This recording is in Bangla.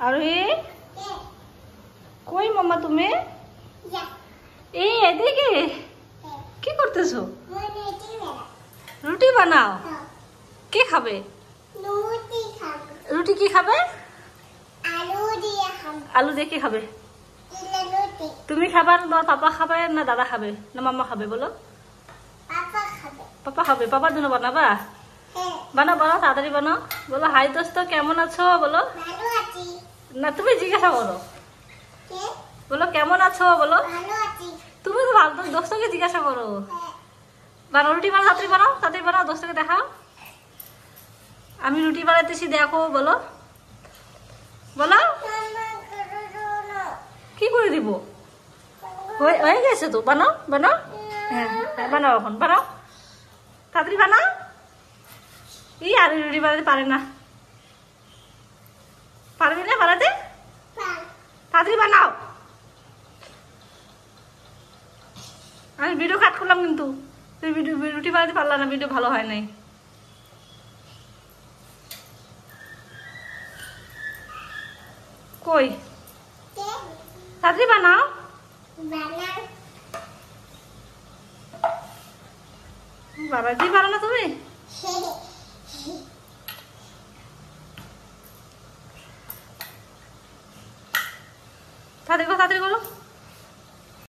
আরোহী কই মাম্মা তুমি? এই এদিকে কি করতেছো? রুটি বানাও। কে খাবে? রুটি কি খাবে? আলু দিয়ে কি খাবে? তুমি খাবে না পাপা খাবে না দাদা খাবে না মাম্মা খাবে বলো? পাপা খাবে। পাপার জন্য বানাবা? বানাও বানাও তাড়াতাড়ি বানাও। বলো হাই দোস্ত কেমন আছো বলো। না তুমি জিজ্ঞাসা করো। বলো কেমন আছো বলো। তুমি তো ভালো দোস্তকে জিজ্ঞাসা করো। বানাও রুটি বানাও তাড়াতাড়ি বানাও তাড়াতাড়ি বানাও দোস্তকে দেখাও। আমি রুটি বানাইতেছি দেখো বলো। বলো কি করে দিব? হয়ে গেছে তো বানাও বানাও। হ্যাঁ হ্যাঁ বানাও এখন বানাও তাড়াতাড়ি বানাও। এই আর রুটি বানাতে পারে না। পারবি না বানাতে? তাড়াতাড়ি বানাও। আমি ভিডিও কাট করলাম কিন্তু তুই রুটি বানাতে পারলা না। ভিডিও ভালো হয় নাই। কই তাড়াতাড়ি বানাও। বানাতেই পারো না তুমি? তাড়াতাড়ি করো তাড়াতাড়ি করো।